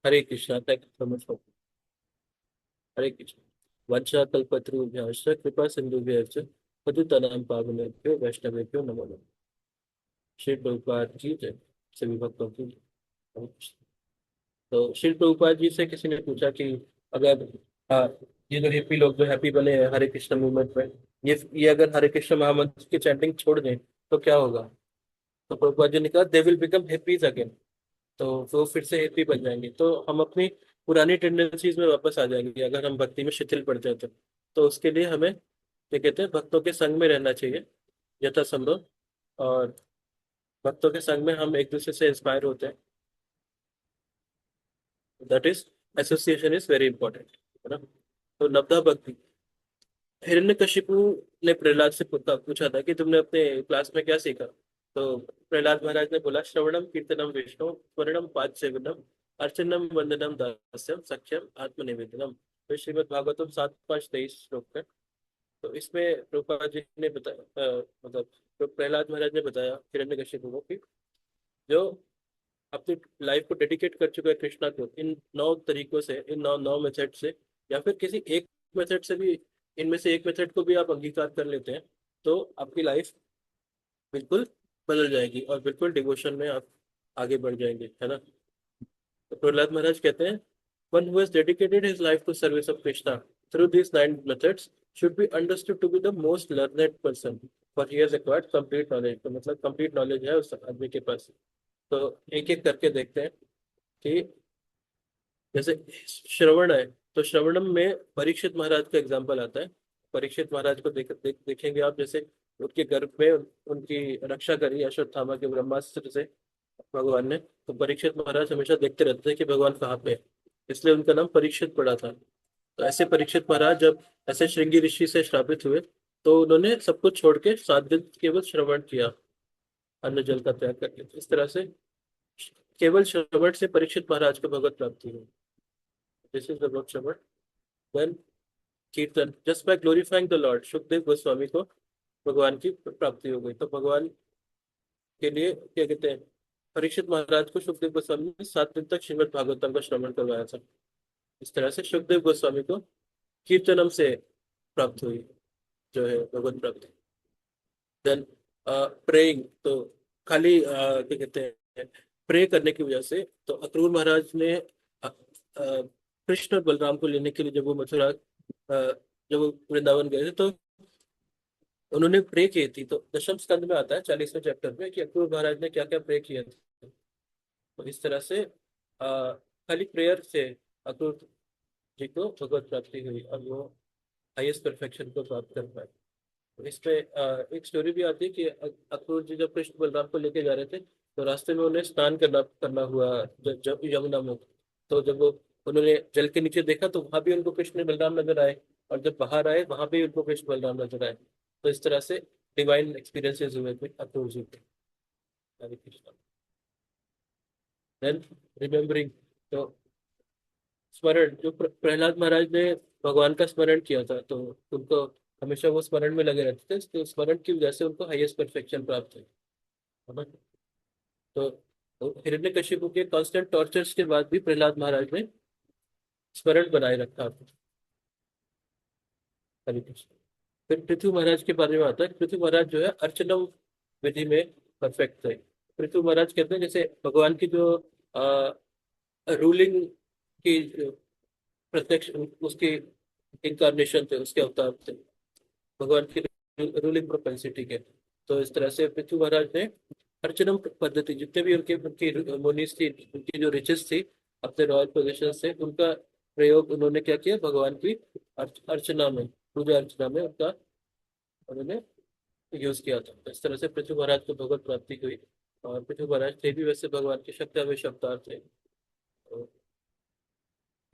Hare Krishna, thank you so much. Hare Krishna. वंशाकल्पतरुभ्यश्च कृपा सिंधुभ्यश्च पतितानां पावनेभ्यो वैष्णवेभ्यो नमो नमः। श्री प्रभुपाद जी जय। सभी भक्तों की जय। हरे कृष्ण। तो श्री प्रभुपाद जी से किसी ने पूछा कि अगर हाँ, ये जो हिप्पी लोग जो हैप्पी बने हैं हरे कृष्ण मूवमेंट में, ये अगर हरे कृष्ण महामंत्र की चैंटिंग छोड़ दें तो क्या होगा। तो प्रभुपाद जी ने कहा they will become hippies again. तो वो फिर से हिप्पी बन जाएंगे, तो हम अपनी पुरानी टेंडेंसीज में वापस आ जाएंगे अगर हम भक्ति में शिथिल पड़ जाए तो उसके लिए हमें क्या कहते हैं, भक्तों के संग में रहना चाहिए यथासंभव। और भक्तों के संग में हम एक दूसरे से इंस्पायर होते हैं। That is association is very important, है ना। तो नवधा भक्ति। हिरण्यकशिपु ने प्रहलाद से पूछा था कि तुमने अपने क्लास में क्या सीखा। तो प्रहलाद महाराज ने बोला श्रवणम कीर्तनम विष्णु स्मरणम पाद सेवनम अर्चनम वंदनम दास्यम सख्यम आत्मनिवेदनम। तो श्रीमद् भागवतम 7-5-23 श्लोक है। तो इसमें प्रभुपाद जी ने बताया मतलब तो प्रहलाद महाराज ने बताया हिरण्यकशिपु को कि जो अपनी लाइफ को डेडिकेट कर चुका है कृष्णा को इन 9 तरीकों से, इन नौ नौ मेथड से, या फिर किसी एक मेथड से भी, इनमें से एक मेथड को भी आप अंगीकार कर लेते हैं तो आपकी लाइफ बिल्कुल बदल जाएगी और बिल्कुल डिवोशन में आप आगे बढ़ जाएंगे, है ना। तो प्रहलाद महाराज कहते हैं one who has dedicated his life to service of Krishna through these 9 methods should be understood to be the most learned person, for he has acquired complete knowledge। तो मतलब कंप्लीट नॉलेज है उस आदमी के पास। तो एक एक करके देखते हैं कि जैसे श्रवण है, तो श्रवणम में परीक्षित महाराज का एग्जाम्पल आता है। परीक्षित महाराज को देखेंगे आप, जैसे उनके गर्भ में उनकी रक्षा करी अश्वत्थामा के ब्रह्मास्त्र से भगवान ने। तो परीक्षित महाराज हमेशा देखते रहते हैं कि भगवान कहाँ पे है, इसलिए उनका नाम परीक्षित पड़ा था। तो ऐसे परीक्षित महाराज जब ऐसे श्रृंगी ऋषि से श्रापित हुए तो उन्होंने सब कुछ छोड़ के 7 दिन केवल श्रवण किया, अन्न जल का त्याग करके। तो इस तरह से केवल श्रवण से परीक्षित महाराज को भगवत प्राप्ति हुई। This is the shravan. Then kirtan, just by glorifying the lord, Sukhdev Goswami को भगवान की प्राप्ति हो गई। तो भगवान के लिए क्या कहते हैं, परीक्षित महाराज को सुखदेव गोस्वामी ने 7 दिन तक श्रीमद् भागवतम का श्रवण करवाया था। इस तरह से सुखदेव गोस्वामी को कीर्तनम से प्राप्त हुई जो है भगवत प्राप्ति। देन प्रेइंग, तो खाली क्या कहते हैं, प्रे करने की वजह से तो अक्रूर महाराज ने कृष्ण और बलराम को लेने के लिए जब वो मथुरा जब वो वृंदावन गए थे तो उन्होंने प्रे की थी। तो दशम स्कंद में आता है 40वें चैप्टर में कि अक्रूर महाराज ने क्या क्या प्रे किया था। तो इस तरह से खाली प्रेयर से अक्रूर जी को भगवत प्राप्ति हुई और वो हाईएस्ट परफेक्शन को प्राप्त कर पाए। तो इस पे एक स्टोरी भी आती है कि अक्रूर जी जब कृष्ण बलराम को लेके जा रहे थे तो रास्ते में उन्हें स्नान करना करना हुआ जब यमुना में। तो जब वो उन्होंने जल के नीचे देखा तो वहां भी उनको कृष्ण बलराम नजर आए, और जब बाहर आए वहां भी उनको कृष्ण बलराम नजर आए। तो इस तरह से डिवाइन एक्सपीरियंसेस हुए थे अक्रूर जी के। हरे कृष्णा। देन रिमेम्बरिंग, तो स्मरण, जो प्रहलाद महाराज ने भगवान का स्मरण किया था तो उनको हमेशा वो स्मरण में लगे रहते थे, तो स्मरण की वजह से उनको हाईएस्ट परफेक्शन प्राप्त हुई, है ना। तो हिरण्यकशिपु के कांस्टेंट टॉर्चर्स के बाद भी प्रहलाद महाराज ने स्मरण बनाए रखा। हरे कृष्ण। फिर पृथ्वी महाराज के बारे में आता है। पृथ्वी महाराज जो है अर्चनम विधि में परफेक्ट थे। पृथ्वी महाराज कहते हैं जैसे भगवान की जो रूलिंग की प्रत्यक्ष उसकी इंकारनेशन थे, उसके अवतार थे भगवान की रूलिंग प्रोपेंसिटी के। तो इस तरह से पृथ्वी महाराज ने अर्चनम पद्धति, जितने भी उनके उनकी मुनीस थी, उनकी जो रिचेस थी अपने रॉयल पोजीशन से, उनका प्रयोग उन्होंने क्या किया, भगवान की अर्चना में, पूजा अर्चना में उनका उन्होंने यूज किया था। तो इस तरह से पृथ्वी महाराज को भगवत प्राप्ति हुई। और पृथ्वी महाराज थे भी वैसे भगवान के शक्तावेश अवतार थे। तो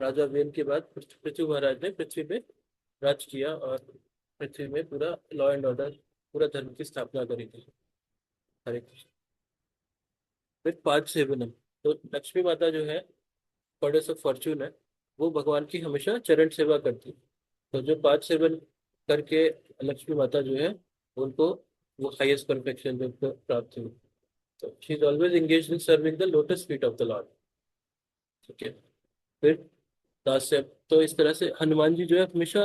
राजा वेन के बाद पृथ्वी महाराज ने पृथ्वी में राज किया और पृथ्वी में पूरा लॉ एंड ऑर्डर, पूरा धर्म की स्थापना करी थी। हरे कृष्ण। फिर पांच सेवनम, तो लक्ष्मी माता जो है, गॉडेस ऑफ फॉर्च्यून है, वो भगवान की हमेशा चरण सेवा करती है। तो जो पांच सेवन करके लक्ष्मी माता जो है उनको वो हाईएस्ट परफेक्शन जो उनको प्राप्त हुई। तो she is always engage in serving the lotus feet of the Lord. ठीक है। फिर दास्य। तो इस तरह से हनुमान जी जो है हमेशा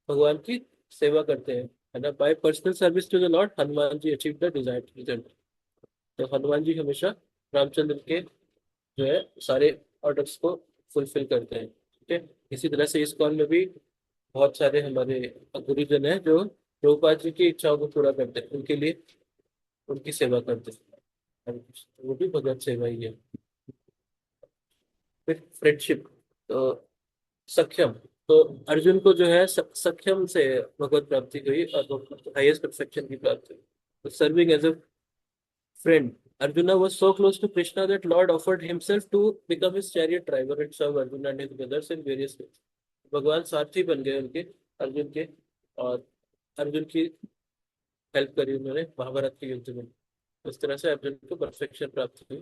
भगवान की सेवा करते हैं, है ना। By personal service to the lord Hanuman ji achieve the desired result. तो हनुमान जी हमेशा रामचंद्र के जो है सारे ऑर्डर्स को फुलफिल करते हैं, ठीक है। इसी तरह से इस कॉल में भी बहुत सारे हमारे गुरुजन हैं जो प्रभुपाद जी की इच्छाओं को पूरा करते हैं, उनके लिए उनकी सेवा करते हैं, वो भी भगवत सेवा ही है। फिर फ्रेंडशिप, तो सख्यम। तो अर्जुन को जो है सख्यम से भगवत प्राप्ति हुई और हाईएस्ट परफेक्शन की प्राप्ति हुई। तो serving as a friend, Arjuna was so close to Krishna that Lord offered himself to become his chariot driver and serve Arjuna and his brothers in various ways. भगवान सारथी बन गए उनके, अर्जुन के, और अर्जुन की हेल्प करी उन्होंने महाभारत के युद्ध में। इस तरह से अर्जुन को परफेक्शन प्राप्त हुई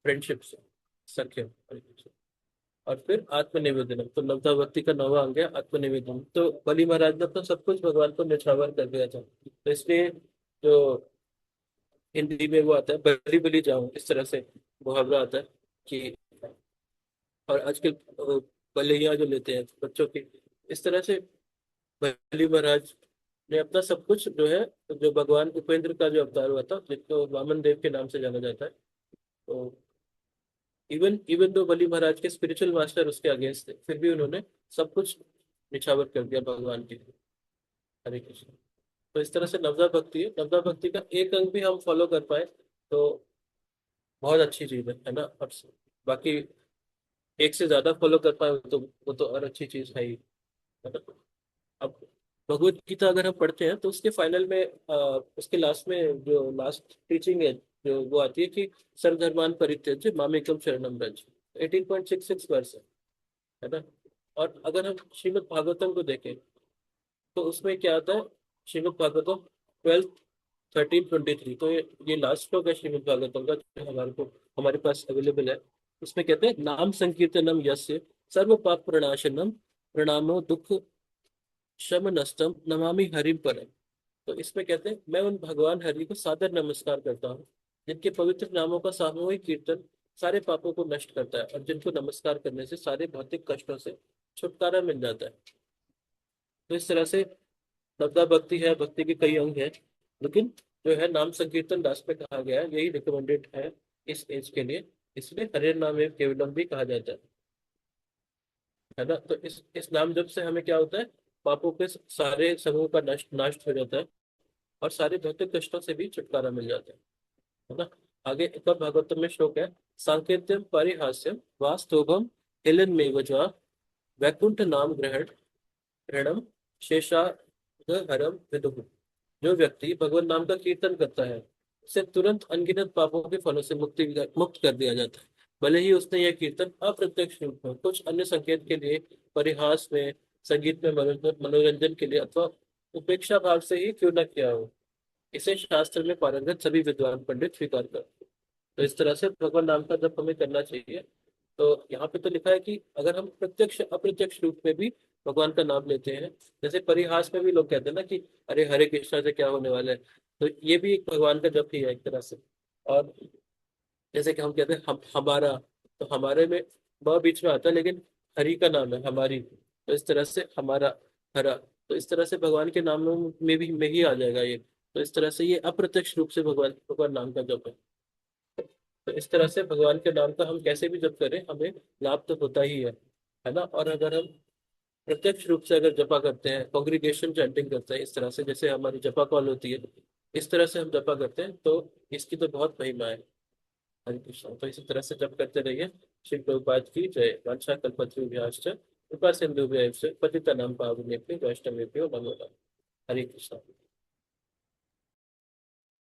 फ्रेंडशिप से, सख्य। और फिर आत्मनिवेदन, तो नवता भक्ति का नवा अंग है आत्मनिवेदन। तो बलि महाराज ने तो सब कुछ भगवान को न्यौछावर कर दिया था, तो इसलिए जो हिंदी में वो आता है बली बली जाऊं, इस तरह से मुहावरा आता है कि, और आजकल बलियां जो लेते हैं बच्चों की, इस तरह से बली महाराज ने अपना सब कुछ जो है, जो भगवान उपेंद्र का जो अवतार हुआ था जिसको वामन देव के नाम से जाना जाता है, तो even even though Bali Maharaj के स्पिरिचुअल मास्टर उसके अगेंस्ट थे, फिर भी उन्होंने सब कुछ निछावर कर दिया भगवान के लिए। हरे कृष्ण। तो इस तरह से नवदा भक्ति है, नवदा भक्ति का एक अंग भी हम फॉलो कर पाए तो बहुत अच्छी चीज है ना। और बाकी एक से ज्यादा फॉलो कर पाए तो वो तो और अच्छी चीज है ही, है ना। अब भगवत गीता अगर हम पढ़ते हैं तो उसके फाइनल में उसके लास्ट में जो लास्ट टीचिंग है, जो वो आती है कि सर्वधर्मान परित्यज्य मामेकम शरणम व्रज, 18.66 वर्ष है ना। और अगर हम श्रीमद् भागवतम को देखें तो उसमें क्या आता है, श्रीमद् भागवतम 12:13-23, तो ये लास्ट श्लोक है श्रीमद् भागवतम का जो हमारे को हमारे पास अवेलेबल है। उसमें कहते हैं नाम संकीर्तनम यस्य सर्व पाप प्रणाशनम प्रणामो दुख शमनस्तम नमामि हरिम परम। तो इसमें कहते हैं मैं उन भगवान हरि को सादर नमस्कार करता हूँ जिनके पवित्र नामों का सामूहिक कीर्तन सारे पापों को नष्ट करता है, और जिनको नमस्कार करने से सारे भौतिक कष्टों से छुटकारा मिल जाता है। तो इस तरह से नवदा भक्ति है, भक्ति के कई अंग हैं, लेकिन जो है नाम संकीर्तन दास में कहा गया है यही रिकमेंडेड है इस एज के लिए, इसलिए हरे नाम एवं केवलम भी कहा जाता है ना। तो इस नाम जप से हमें क्या होता है, पापों के सारे समूह का नष्ट नाश हो जाता है, और सारे भौतिक कष्टों से भी छुटकारा मिल जाता है ना। आगे एक और भागवतम में श्लोक है, सांकेत्यम परिहास्यम वास्तवम हिलन में वज्वा वैकुंठ नाम ग्रहण ग्रहणम शेषा हरम विदुः। जो व्यक्ति भगवान नाम का कीर्तन करता है उसे तुरंत अनगिनत पापों के फलों से मुक्त कर दिया जाता है, भले ही उसने यह कीर्तन अप्रत्यक्ष रूप में कुछ अन्य संकेत के लिए, परिहास में, संगीत में, मनोरंजन के लिए अथवा उपेक्षा भाव से ही क्यों न किया हो। इसे शास्त्र में पारंगत सभी विद्वान पंडित स्वीकार करते हैं। तो इस तरह से भगवान नाम का जप हमें करना चाहिए। तो यहाँ पे तो लिखा है कि अगर हम प्रत्यक्ष अप्रत्यक्ष रूप में भी भगवान का नाम लेते हैं, जैसे परिहास में भी लोग कहते हैं ना कि अरे हरे कृष्णा से क्या होने वाला है, तो ये भी एक भगवान का जप ही है एक तरह से। और जैसे कि हम कहते हैं हमारा, तो हमारे में ब बीच में आता है लेकिन हरि का नाम है हमारी, तो इस तरह से हमारा, हरा, तो इस तरह से भगवान के नामों में ही आ जाएगा ये। तो इस तरह से ये अप्रत्यक्ष रूप से भगवान भगवान नाम का जप है। तो इस तरह से भगवान के नाम का हम कैसे भी जप करें हमें लाभ तो होता ही है ना। और अगर हम प्रत्यक्ष रूप से अगर जपा करते हैं, कॉन्ग्रीगेशन चैंटिंग करते हैं, इस तरह से जैसे हमारी जपा कॉल होती है, इस तरह से हम जपा करते हैं तो इसकी तो बहुत महिमा है। हरे कृष्ण। तो इसी तरह से जप करते रहिए। श्री प्रभुपाद की जय। वांछा कल्पतरुभ्यश्च कृपा सिंधुभ्यश्च पतितानां पावनेभ्यो वैष्णवेभ्यो नमो नमः। हरे कृष्ण।